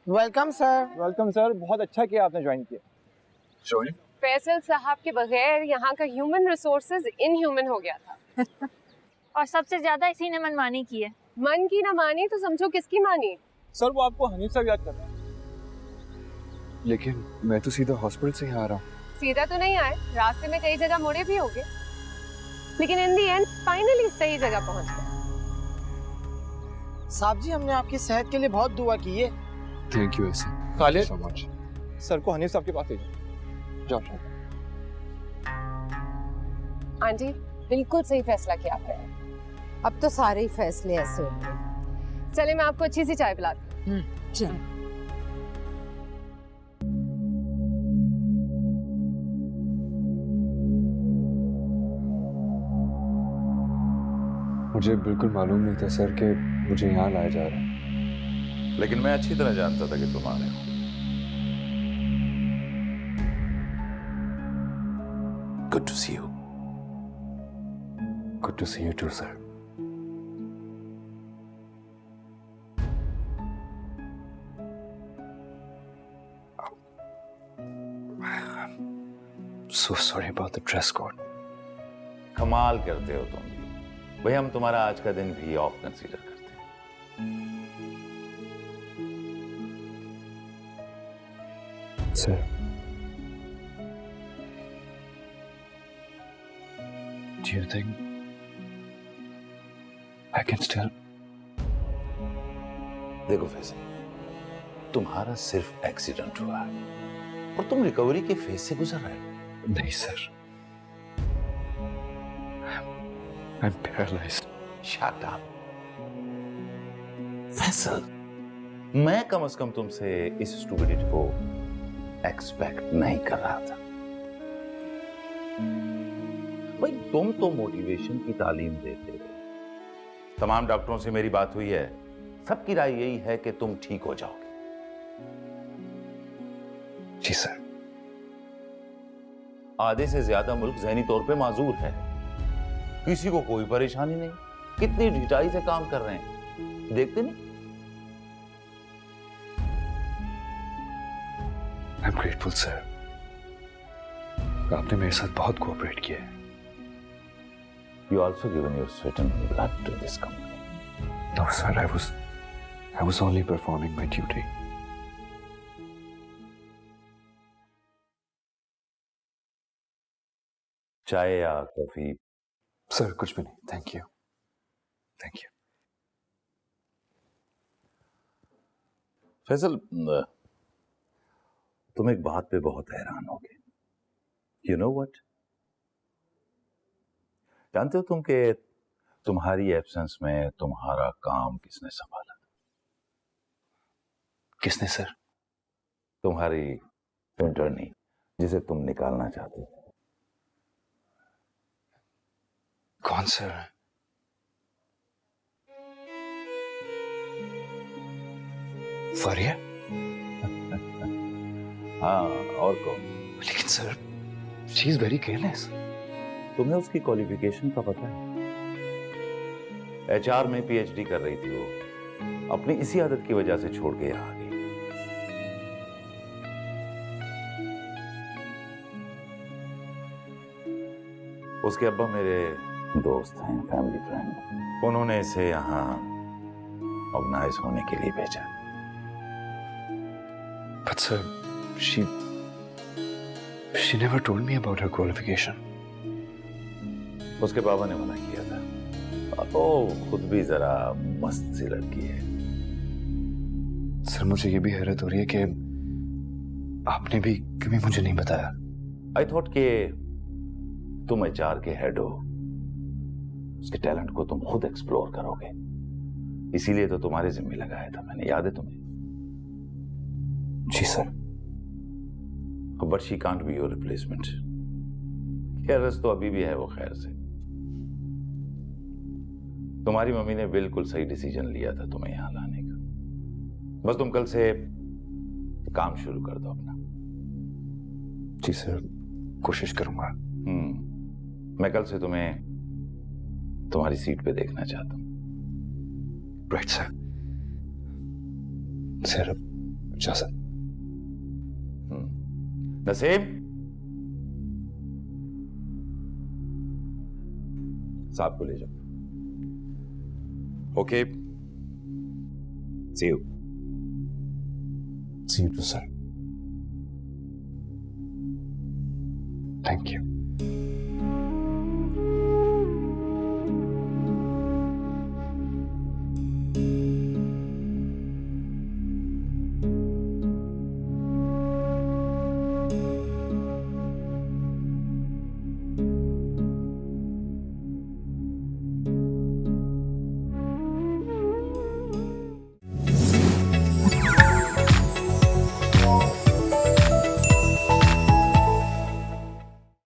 Welcome sir. Welcome sir, बहुत अच्छा किया आपने ज्वाइन किया। ज्वाइन? फैसल साहब के बगैर यहाँ का ह्यूमन रिसोर्सेज इनह्यूमन हो गया था। और सबसे ज्यादा इसी ने मनमानी की है। मन की ना मानी तो समझो किसकी मानी। सर वो आपको हनीफ साहब याद कर रहा है। लेकिन मैं तो सीधा हॉस्पिटल से यहाँ आ रहा हूँ। सीधा तो नहीं आए, रास्ते में कई जगह मुड़े भी होंगे, लेकिन इन दी एंड फाइनली सही जगह पहुँच गए। साहब जी, हमने आपकी सेहत के लिए बहुत दुआ की है। थैंक यू ऐसे खालिद, सो मच। सर को हनीफ साहब के पास ले जाओ। जाओ। आंटी बिल्कुल सही फैसला किया आपने। अब तो सारे ही फैसले ऐसे होंगे। चले मैं आपको अच्छी सी चाय पिलाती हूँ। चल। मुझे बिल्कुल मालूम नहीं था सर कि मुझे यहाँ लाया जा रहा है। लेकिन मैं अच्छी तरह जानता था कि तुम आ रहे हो। Good to see you. Good to see you too sir. So sorry about the dress code. कमाल करते हो तुम भी। भाई हम तुम्हारा आज का दिन भी ऑफ कंसीडर करते हैं। Sir. Do you think I can still? देखो फैसल, तुम्हारा सिर्फ एक्सीडेंट हुआ है और तुम रिकवरी के फेज से गुजर रहे हो। नहीं sir, I'm paralyzed. Shut up. Faisal, मैं कम से कम तुमसे इस स्टूपिडिटी को एक्सपेक्ट नहीं कर रहा था। भाई तुम तो मोटिवेशन की तालीम देते हो। तमाम डॉक्टरों से मेरी बात हुई है, सबकी राय यही है कि तुम ठीक हो जाओगे। जी सर। आधे से ज्यादा मुल्क ज़हनी तौर पे माजूर है, किसी को कोई परेशानी नहीं, कितनी ढिठाई से काम कर रहे हैं, देखते नहीं। I'm grateful sir. आपने मेरे साथ बहुत कोऑपरेट किया है। You also given your sweat and blood to this company. No sir, I was only performing my duty. चाय या कॉफी? सर कुछ भी नहीं, thank you. Thank you. Faisal, तुम एक बात पे बहुत हैरान होगे। You know what? जानते हो तुम कि तुम्हारी एब्सेंस में तुम्हारा काम किसने संभाला? किसने सर? तुम्हारी इंटर्नी जिसे तुम निकालना चाहते हो। कौन सर? फरिया? हाँ, और कौन? लेकिन sir, she is very careless. तुम्हें उसकी क्वालिफिकेशन का पता है? एचआर में पीएचडी कर रही थी वो, अपनी इसी आदत की वजह से छोड़ के यहाँ आ गई। उसके अब्बा मेरे दोस्त हैं, फैमिली फ्रेंड। उन्होंने इसे यहाँ ऑर्गेनाइज होने के लिए भेजा। But sir, she never told me about her qualification. उसके पापा ने मना किया था। वो खुद भी जरा मस्त सी लड़की है। सर मुझे ये भी हैरत हो रही है कि आपने भी कभी मुझे नहीं बताया। आई थॉट कि तुम एचआर के हेड हो, उसके टैलेंट को तुम खुद एक्सप्लोर करोगे, इसीलिए तो तुम्हारे जिम्मे लगाया था मैंने, याद है तुम्हें? जी sir. But she can't be your replacement. खैर तो अभी भी है वो खैर से। तुम्हारी मम्मी ने बिल्कुल सही डिसीजन लिया था तुम्हें यहां लाने का। बस तुम कल से काम शुरू कर दो अपना। जी सर, कोशिश करूंगा। मैं कल से तुम्हें तुम्हारी सीट पे देखना चाहता हूं। Right sir. सर इजाजत। नसीम, साहब को ले जाओ। Okay, see you. See you too sir. Thank you.